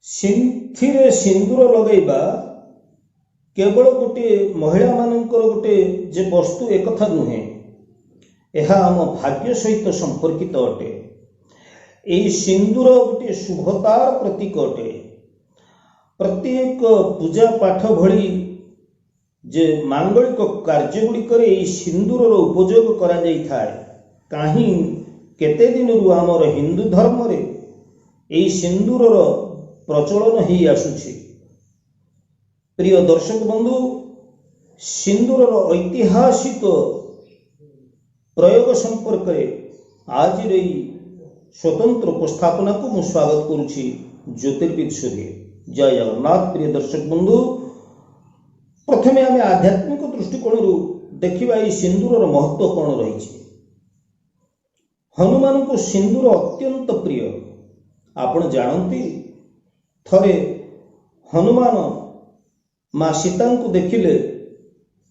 सिंथिरे सिंदूर लगेबा केवल गोटे महिला मानकर गोटे जे वस्तु एक कथा नुहे, यह आम भाग्य सहित संपर्कित अटे। यही सिंदूर गोटे शुभतार प्रतीक अटे। प्रत्येक पूजा पाठ भली जे मांगलिक कार्य गुड़िक सिंदूर उपयोग करा जाई थाए। कहीं केते दिन आमर हिंदू धर्म रे यही सिंदूर प्रचलन ही आसुछि। प्रिय दर्शक बंधु, सिंदूर ऐतिहासिक प्रयोग संपर्क आज स्वतंत्र उपस्थापना को मु स्वागत करुछि ज्योतिर्विद सूर्य। जय जगन्नाथ। प्रिय दर्शक बंधु, प्रथमे आम आध्यात्मिक दृष्टिकोण देखा सिंदूर महत्व कौन रही। हनुमान को सिंदूर अत्यंत प्रिय। आपण जानती थरे हनुमान माँ सीता को देखिले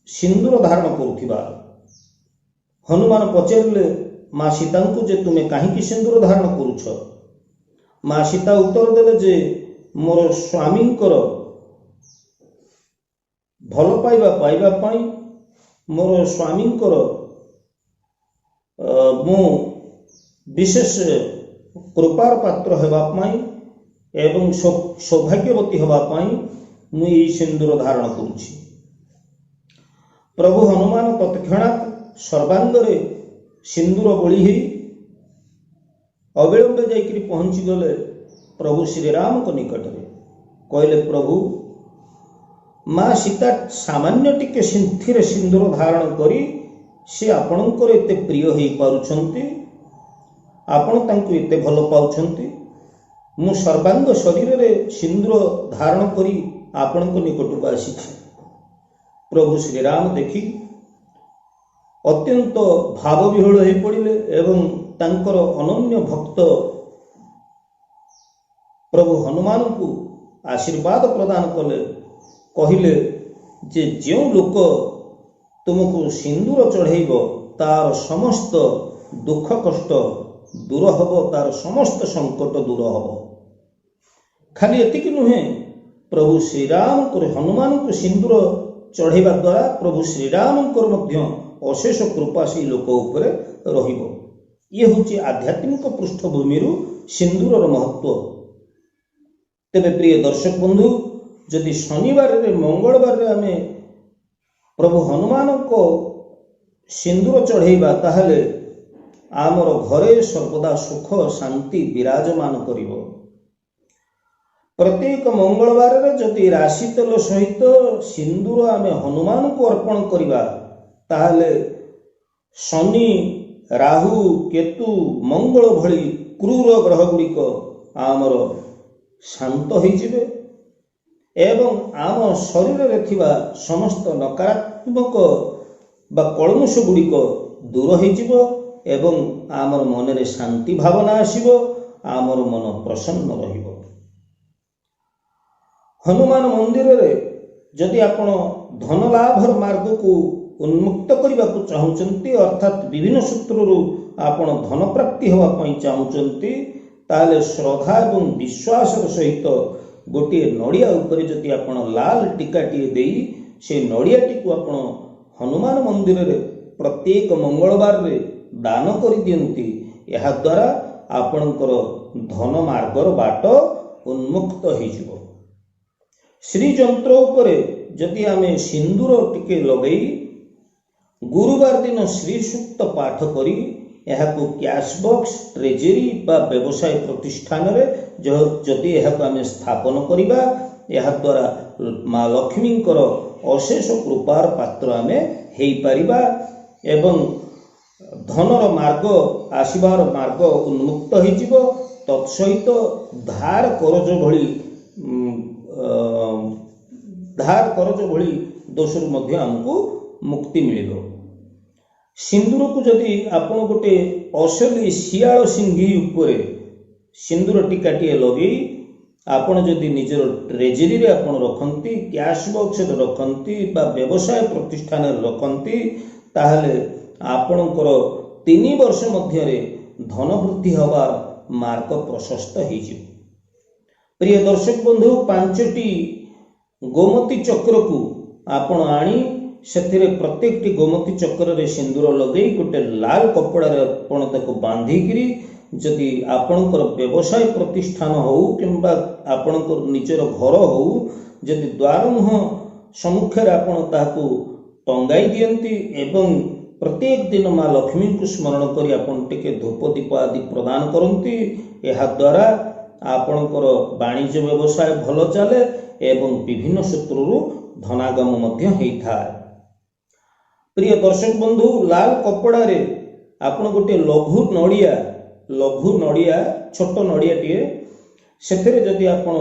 सिंदूर धारण करुथिबा। हनुमान पचारे माँ सीता को जे तुम्हें कहीं सिंदूर धारण करुछ। माँ सीता उत्तर देले जे मोर स्वामी भल पाइबा पाइबा पाई, मोर स्वामी मु विशेष कृपार पात्र हेबा पाई एवं सौभाग्यवती हेबा पाई मु ये सिंदूर धारण करुछि। प्रभु हनुमान तत्क्षणात सर्वांगरे सिंदूर बोली अविलंबे जाइकरी पहुंची गले प्रभु श्रीराम को निकट में। कहले, प्रभु माँ सीता सामान्य टिके सिंथिरे सिंदूर धारण करी से आपणकर एते प्रिय हो पारुछंती, आपण तांको एते भल पाउछंती। मु सर्वांग शरीर रे सिंदूर धारण करी आपण को निकट को आसी। प्रभु श्रीराम देखी अत्यंत भाव विह्वल हो पड़े एवं तांकर अनन्य भक्त प्रभु हनुमान को आशीर्वाद प्रदान कले। कहले जे जो लोक तुमको सिंदूर चढ़ेब तार समस्त दुख कष्ट दूर हब, तार समस्त संकट दूर हब। खाली एतिक नुहे, प्रभु श्रीराम को हनुमान को सिंदूर चढ़ेवा द्वारा प्रभु श्रीराम अशेष कृपा से लोक उपरे रहिबो। ये हूँ आध्यात्मिक पृष्ठभूमि सिंदूर महत्व। तेरे प्रिय दर्शक बंधु, जदि शनिवार रे मंगलवार रे आमे प्रभु हनुमान को सिंदूर चढ़ेबा ताहले आमर घरे सर्वदा सुख शांति विराजमान करिवो। प्रत्येक मंगलवार रे जदि राशि तेल सहित सिंदूर आमे हनुमान को अर्पण करिबा ताहले शनि राहु केतु मंगल भली क्रूर ग्रह गुड़िक आमर शांत होइजिबे एवं आम शरीर रे थिबा समस्त नकारात्मक बा कलमुष गुड़िक दूर होइजिबो एवं आमर मन रे शांति भावना आसीबो, आमर मन प्रसन्न रहिबो। हनुमान मंदिर रे जदि आपण धन लाभर मार्ग को उन्मुक्त करने को चाहते, अर्थात विभिन्न सूत्रु आपण धन प्राप्ति होगा चाहते, ताले श्रद्धा एवं विश्वास सहित गोटे नड़िया उपरे जदि आपण लाल टीकाटी दे से नड़ियाटी को आपण हनुमान मंदिर रे प्रत्येक मंगलवार रे दान कर दियंती। यह द्वारा आपणकर धन मार्गर बाट उन्मुक्त हो। श्री जंत्र उपरे जदि आमे सिंदूर टिके लगई गुरुवार दिन श्री सूक्त पाठ करी यहाको कैश बॉक्स ट्रेजरी बा व्यवसाय प्रतिष्ठान रे जदि यहाको आमे स्थापन करिबा, यह द्वारा माँ लक्ष्मी अशेष कृपार पात्र आमे हेई परिबा एवं धनर मार्ग आसीबार मार्ग उन्मुक्त होइजिबो। तत्सहित धार करज भली दोषरु मध्य हमको मुक्ति मिलिबो। सिंदूर को जदि आपण गोटे असली शियाल सिंघी उपरे सिंदूर टीकाटी लगे आपण जदि निजर ट्रेजरी रे आपण रखंती, कैश बॉक्स रे रखंती बा व्यवसाय प्रतिष्ठान रे रखंती, ताहले आपणकर 3 वर्ष मध्य धन वृद्धि हबार मार्ग प्रशस्त हो। प्रिय दर्शक बंधु 5टी गोमती चक्र को आपण आनी से प्रत्येक गोमती चक्र रे सिंदूर लगे गोटे लाल कपड़ा आपण ताको बांधिकी जदि आपणकर व्यवसाय प्रतिष्ठान हो किंबा आपणकर निजर घर हो जदि द्वार मुह सम्मुखें आपण ताको टंगाई दियंती एवं प्रत्येक दिन माँ लक्ष्मी को स्मरण करी आपण टिके धूप दीप आदि प्रदान करती। यह द्वारा आपणकर वाणिज्य व्यवसाय भल चले एवं विभिन्न सूत्रु धनागम मध्य होइथाय। प्रिय दर्शक बंधु लाल कपड़ा रे आपण गोटे लघु नड़िया छोट नड़िया टीए से जदि आपण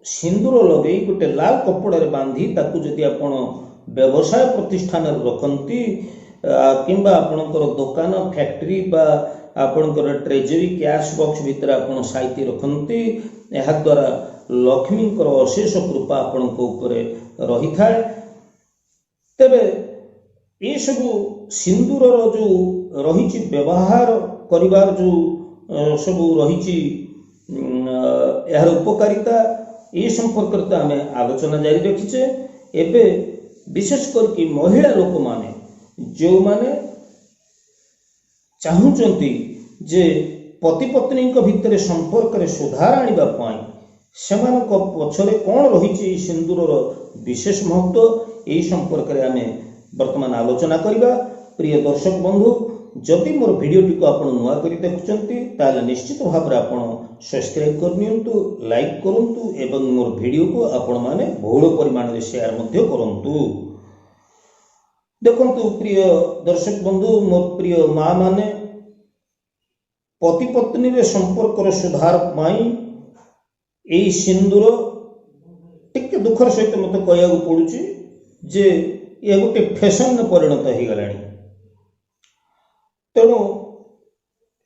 सिंदूर लगे गोटे लाल कपड़ा रे बांधी ताकू जदि आपण व्यवसाय प्रतिष्ठान रखती किंबा आपणकर दुकान फैक्ट्री बा आपणकर ट्रेजरी कैश बॉक्स भितर आपण साइती रखती यह द्वारा लक्ष्मींकर अशेष कृपा आपणक उपरे रही थाए। तेबे ये सबू सिंदूर जो रही व्यवहार करिवार जो सबू रही यार उपकारिता ये संपर्क आम आलोचना जारी रखीचे। एबे विशेष करके महिला लोक माने जो माने चाहूचंती जे पति पत्नी भितर संपर्क रे सुधार आनिबा पाई सेमानक पछरे कौन रही सिंदूर विशेष महत्व यही संपर्क में आम वर्तमान आलोचना करवा। प्रिय दर्शक बंधु जदि मोर वीडियोटी को आप नुआ कर देखुं निश्चित भाव में आप सब्सक्राइब करनियंतु लाइक करंतु एवं मोर वीडियो को आपण माने बहुल परिमाण में शेयर मध्य करंतु। देखंतु प्रिय दर्शक बंधु मोर प्रिय माँ माने पति पत्नी रे संपर्क सुधार पाई यही सिंदूर टिके दुखर सहित मत कहया पड़ुची जे ये गोटे फैशन में परिणत हो गलानी। तेणु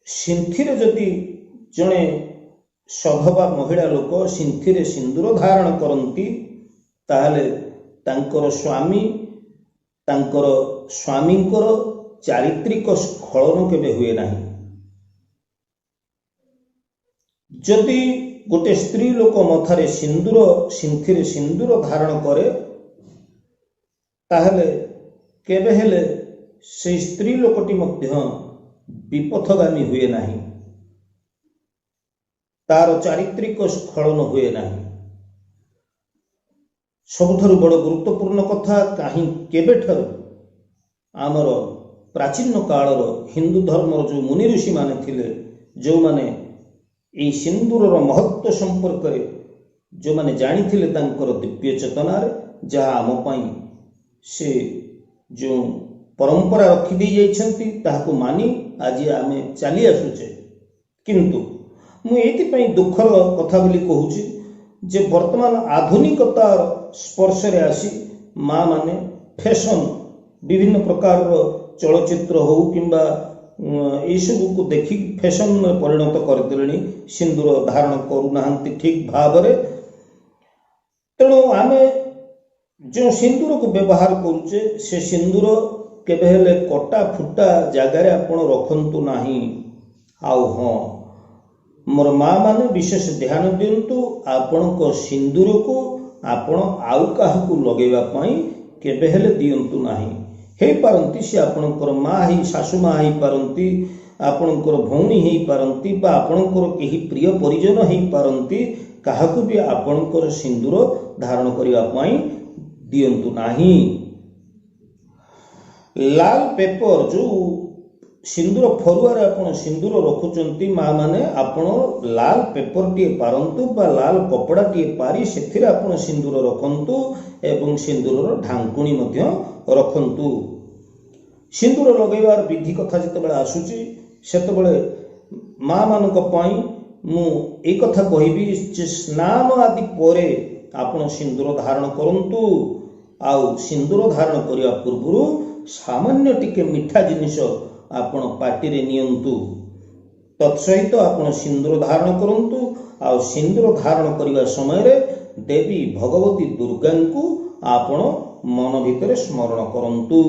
सिंथिरे जदि जड़े सधवा महिला लोक सिंथिरे सिंदूर धारण करती ताहले तांकर स्वामी तांकर स्वामींकर चारित्रिक स्खलन केबे हुए नहीं। जदि गोटे स्त्री लोक मथारे सिंदूर सिंथिरे सिंदूर धारण करे ताहले केबे हेले से स्त्री लोकटी मध्य विपथगामी हुए नहीं, तार चारित्रिक स्खलन हुए नहीं। सबुठारु बड़ गुरुत्वपूर्ण कथा कहीं केबेठारु आमर प्राचीन कालर हिंदू धर्मर जो मुनि ऋषि माने थिले जो माने ए सिंदूरर महत्व संपर्क जो माने जानी थिले तांकर दिव्य चेतनार जहाँ आम पाई से जो परंपरा रखी दी जाइछंती ताहाको मानी आज आमे चली आसुचे। किंतु मु एथि दुखर कथा बोली कहूची जे वर्तमान आधुनिकतार स्पर्श रे आसी माँ माने फैशन विभिन्न प्रकार चलचित्र हो किंबा सब को देखी फैशन में परिणत करदे सिंदूर धारण करूना ठीक भाव में। तेणु आम जो सिंदूर को व्यवहार करुचे से सिंदूर केबे हेले कटा फुटा जगार आपण रखंतु नाही। आउ हाँ मोर माँ माने विशेष ध्यान दिंतु आपण को सिंदूर को आपण आउ काहकु लगेवा पाई केबे हेले दियंतु नाही। हे पारंती से आपणकर माँ ही सासु माँ ही पारंती आपणकर भौणी ही पारंती बा आपणकर केही प्रिय परिजन ही पारंती काहाकु भी आपणकर सिंदूर धारण करिवा पाई दियंतु नाही। लाल पेपर जो सिंदूर फरुआर आपण सिंदूर रखुचंती माँ माने आपण लाल पेपर टी पारंतु बा लाल कपड़ा टी पारी सेथिरे आपण सिंदूर रखंतु एवं सिंदूर ढांकुणी मध्य रखंतु। सिंदूर लगेबार विधि कथा जितेबाला आसुची सेतेबाला माँ मानक पई मु ए कथा कहबी जे स्नान आदि परे आपण सिंदूर धारण करंतु। आउ सिंदूर धारण करिया पूर्वरु सामान्य टिके मिठा जिनिस आपण पार्टी रे नियंतु तत्सहित आपण सिंदूर धारण करंतु। आउ सिंदूर धारण करिवा समय रे देवी भगवती दुर्गा को आपण मन भितर स्मरण करंतु।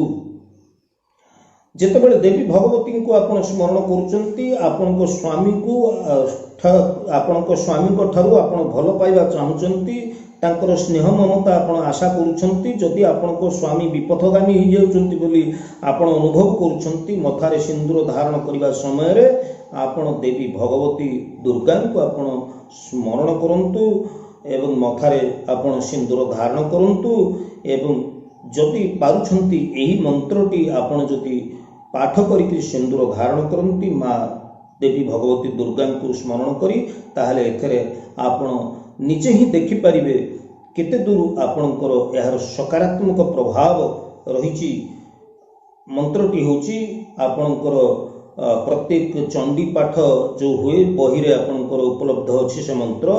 ଯେତେବେଳେ ଦେବୀ ଭଗବତୀଙ୍କୁ ଆପଣ ସ୍ମରଣ କରୁଛନ୍ତି, ଆପଣଙ୍କ ସ୍ୱାମୀଙ୍କ ଠାରୁ ଆପଣ ଭଲ ପାଇବା ଚାହୁଁଛନ୍ତି, ତାଙ୍କର ସ୍ନେହ ମମତା ଆପଣ ଆଶା କରୁଛନ୍ତି, ଯଦି ଆପଣଙ୍କ ସ୍ୱାମୀ ବିପଥଗାମୀ ହେଇଯାଉଛନ୍ତି ବୋଲି ଆପଣ ଅନୁଭବ କରୁଛନ୍ତି, ମଥାରେ ସିନ୍ଦୁର ଧାରଣ କରିବା ସମୟରେ ଆପଣ ଦେବୀ ଭଗବତୀ ଦୁର୍ଗାଙ୍କୁ ଆପଣ ସ୍ମରଣ କରନ୍ତୁ ଏବଂ ମଥାରେ ଆପଣ ସିନ୍ଦୁର ଧାରଣ କରନ୍ତୁ। ଏବଂ ଯଦି ପାରୁଛନ୍ତି ଏହି ମନ୍ତ୍ରଟି ଆପଣ ଯଦି ପାଠ କରିକି ସିନ୍ଦୁର ଧାରଣ କରନ୍ତି ମା ଦେବୀ ଭଗବତୀ ଦୁର୍ଗାଙ୍କୁ ସ୍ମରଣ କରି, ତାହେଲେ ଏଥିରେ ଆପଣ ନିଜେ ହିଁ ଦେଖିପାରିବେ କେତେ ଦୂର ଆପଣଙ୍କର ଏହାର ସକାରାତ୍ମକ ପ୍ରଭାବ ରହିଛି। ମନ୍ତ୍ରଟି ହେଉଛି ଆପଣଙ୍କର ପ୍ରତ୍ୟେକ ଚଣ୍ଡୀ ପାଠ ଯେଉଁ ହୁଏ ବହିରେ ଆପଣଙ୍କର ଉପଲବ୍ଧ ଅଛି ସେ ମନ୍ତ୍ର,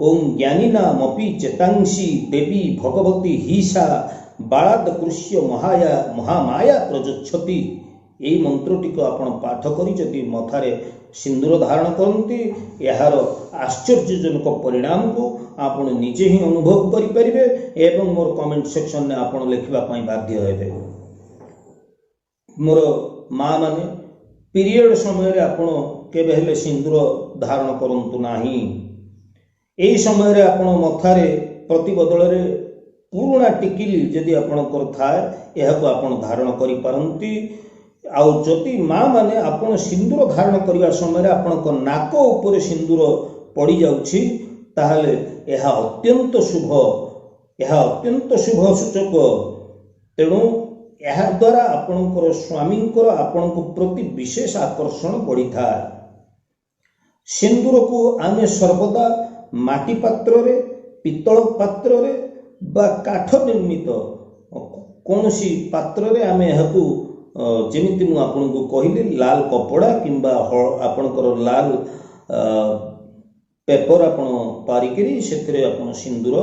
ଓಂ ଜ୍ଞାନିନା ମପି ଚେତାଂସି ଦେବୀ ଭଗବତୀ ହିସା ବାଳାଦ କୃଷ୍ୟ ମହାମାୟା ପ୍ରଯଚ୍ଛତି। ଏହି ମନ୍ତ୍ରଟିକୁ ଆପଣ ପାଠ କରି ଯଦି ମଥାରେ ସିନ୍ଦୁର ଧାରଣ କରନ୍ତି, ଏହାର ଆଶ୍ଚର୍ଯ୍ୟଜନକ ପରିଣାମକୁ ଆପଣ ନିଜେ ହିଁ ଅନୁଭବ କରିପାରିବେ ଏବଂ ମୋର କମେଣ୍ଟ ସେକ୍ସନରେ ଆପଣ ଲେଖିବା ପାଇଁ ବାଧ୍ୟ ହେବେ। ମୋର ମା ମାନେ, ପିରିୟଡ଼ ସମୟରେ ଆପଣ କେବେ ହେଲେ ସିନ୍ଦୁର ଧାରଣ କରନ୍ତୁ ନାହିଁ। ଏହି ସମୟରେ ଆପଣ ମଥାରେ ପ୍ରତି ବଦଳରେ ପୁରୁଣା ଟିକିଲି ଯଦି ଆପଣଙ୍କର ଥାଏ ଏହାକୁ ଆପଣ ଧାରଣ କରିପାରନ୍ତି। ଆଉ ଯଦି ମା ମାନେ ଆପଣ ସିନ୍ଦୁର ଧାରଣ କରିବା ସମୟରେ ଆପଣଙ୍କ ନାକ ଉପରେ ସିନ୍ଦୁର ପଡ଼ିଯାଉଛି, ତାହେଲେ ଏହା ଅତ୍ୟନ୍ତ ଶୁଭ ସୂଚକ। ତେଣୁ ଏହା ଦ୍ୱାରା ଆପଣଙ୍କର ସ୍ୱାମୀଙ୍କର ଆପଣଙ୍କ ପ୍ରତି ବିଶେଷ ଆକର୍ଷଣ ବଢ଼ିଥାଏ। ସିନ୍ଦୁରକୁ ଆମେ ସର୍ବଦା ମାଟି ପାତ୍ରରେ, ପିତ୍ତଳ ପାତ୍ରରେ ବା କାଠ ନିର୍ମିତ କୌଣସି ପାତ୍ରରେ ଆମେ ଏହାକୁ, ଯେମିତି ମୁଁ ଆପଣଙ୍କୁ କହିଲି, ଲାଲ କପଡ଼ା କିମ୍ବା ଆପଣଙ୍କର ଲାଲ ପେପର ଆପଣ ପାରିକିରି ସେଥିରେ ଆପଣ ସିନ୍ଦୁର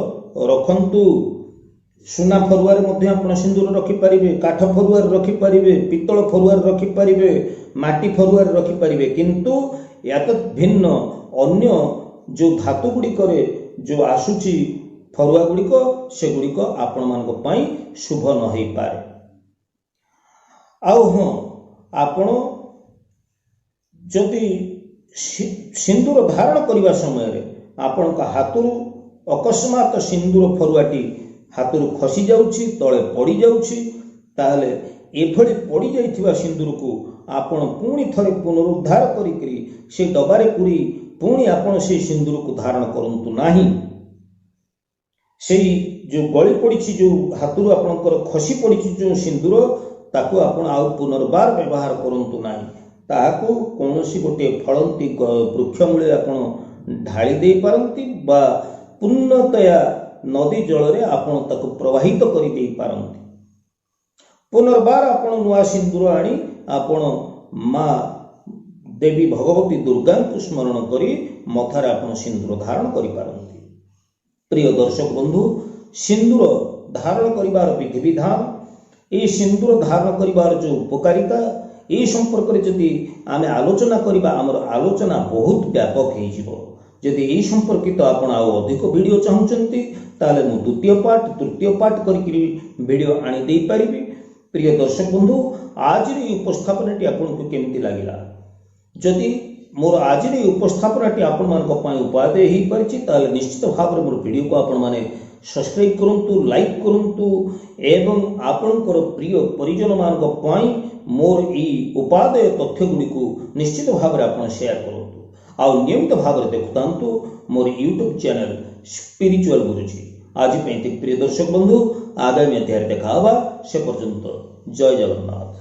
ରଖନ୍ତୁ। ସୁନା ଫରୁଆରେ ମଧ୍ୟ ଆପଣ ସିନ୍ଦୁର ରଖିପାରିବେ, କାଠ ଫରୁଆରେ ରଖିପାରିବେ, ପିତ୍ତଳ ଫରୁଆରେ ରଖିପାରିବେ, ମାଟି ଫରୁଆରେ ରଖିପାରିବେ। କିନ୍ତୁ ୟାତତ୍ ଭିନ୍ନ ଅନ୍ୟ ଯେଉଁ ଧାତୁ ଗୁଡ଼ିକରେ ଯେଉଁ ଆସୁଛି ଫରୁଆ ଗୁଡ଼ିକ, ସେଗୁଡ଼ିକ ଆପଣମାନଙ୍କ ପାଇଁ ଶୁଭ ନ ହେଇପାରେ। ଆଉ ହଁ, ଆପଣ ଯଦି ସିନ୍ଦୁର ଧାରଣ କରିବା ସମୟରେ ଆପଣଙ୍କ ହାତରୁ ଅକସ୍ମାତ ସିନ୍ଦୁର ଫରୁଆଟି ହାତରୁ ଖସି ଯାଉଛି, ତଳେ ପଡ଼ିଯାଉଛି, ତାହେଲେ ଏଭଳି ପଡ଼ିଯାଇଥିବା ସିନ୍ଦୁରକୁ ଆପଣ ପୁଣି ଥରେ ପୁନରୁଦ୍ଧାର କରିକରି ସେ ଡବାରେ ପୁରି ପୁଣି ଆପଣ ସେହି ସିନ୍ଦୁରକୁ ଧାରଣ କରନ୍ତୁ ନାହିଁ। ସେଇ ଯେଉଁ ଗଳି ପଡ଼ିଛି, ଯେଉଁ ହାତରୁ ଆପଣଙ୍କର ଖସି ପଡ଼ିଛି ଯେଉଁ ସିନ୍ଦୁର, ତାକୁ ଆପଣ ଆଉ ପୁନର୍ବାର ବ୍ୟବହାର କରନ୍ତୁ ନାହିଁ। ତାହାକୁ କୌଣସି ଗୋଟିଏ ଫଳନ୍ତି ବୃକ୍ଷ ମୂଳେ ଆପଣ ଢାଳି ଦେଇପାରନ୍ତି ବା ପୂର୍ଣ୍ଣତୟା ନଦୀ ଜଳରେ ଆପଣ ତାକୁ ପ୍ରବାହିତ କରିଦେଇପାରନ୍ତି। ପୁନର୍ବାର ଆପଣ ନୂଆ ସିନ୍ଦୁର ଆଣି ଆପଣ ମା ଦେବୀ ଭଗବତୀ ଦୁର୍ଗାଙ୍କୁ ସ୍ମରଣ କରି ମଥାରେ ଆପଣ ସିନ୍ଦୁର ଧାରଣ କରିପାରନ୍ତି। ପ୍ରିୟ ଦର୍ଶକ ବନ୍ଧୁ, ସିନ୍ଦୁର ଧାରଣ କରିବାର ବିଧିବିଧାନ, ଏହି ସିନ୍ଦୁର ଧାରଣ କରିବାର ଯେଉଁ ଉପକାରିତା, ଏହି ସମ୍ପର୍କରେ ଯଦି ଆମେ ଆଲୋଚନା କରିବା, ଆମର ଆଲୋଚନା ବହୁତ ବ୍ୟାପକ ହେଇଯିବ। ଯଦି ଏହି ସମ୍ପର୍କିତ ଆପଣ ଆଉ ଅଧିକ ଭିଡ଼ିଓ ଚାହୁଁଛନ୍ତି, ତାହେଲେ ମୁଁ ଦ୍ୱିତୀୟ ପାର୍ଟ, ତୃତୀୟ ପାର୍ଟ କରିକି ଭିଡ଼ିଓ ଆଣି ଦେଇପାରିବି। ପ୍ରିୟ ଦର୍ଶକ ବନ୍ଧୁ, ଆଜିର ଏହି ଉପସ୍ଥାପନାଟି ଆପଣଙ୍କୁ କେମିତି ଲାଗିଲା? ଯଦି ମୋର ଆଜିର ଏହି ଉପସ୍ଥାପନାଟି ଆପଣମାନଙ୍କ ପାଇଁ ଉପାଦେୟ ହେଇପାରିଛି, ତାହେଲେ ନିଶ୍ଚିତ ଭାବରେ ମୋର ଭିଡ଼ିଓକୁ ଆପଣମାନେ ସବସ୍କ୍ରାଇବ୍ କରନ୍ତୁ, ଲାଇକ୍ କରନ୍ତୁ ଏବଂ ଆପଣଙ୍କର ପ୍ରିୟ ପରିଜନମାନଙ୍କ ପାଇଁ ମୋର ଏହି ଉପାଦେୟ ତଥ୍ୟଗୁଡ଼ିକୁ ନିଶ୍ଚିତ ଭାବରେ ଆପଣ ସେୟାର କରନ୍ତୁ। ଆଉ ନିୟମିତ ଭାବରେ ଦେଖୁଥାନ୍ତୁ ମୋର ୟୁଟ୍ୟୁବ୍ ଚ୍ୟାନେଲ୍ ସ୍ପିରିଚୁଆଲ୍ ଗୁରୁଜୀ। ଆଜି ପାଇଁ ପ୍ରିୟ ଦର୍ଶକ ବନ୍ଧୁ, ଆଗାମୀ ଅଧ୍ୟାୟରେ ଦେଖା ହେବା। ସେ ପର୍ଯ୍ୟନ୍ତ ଜୟ ଜଗନ୍ନାଥ।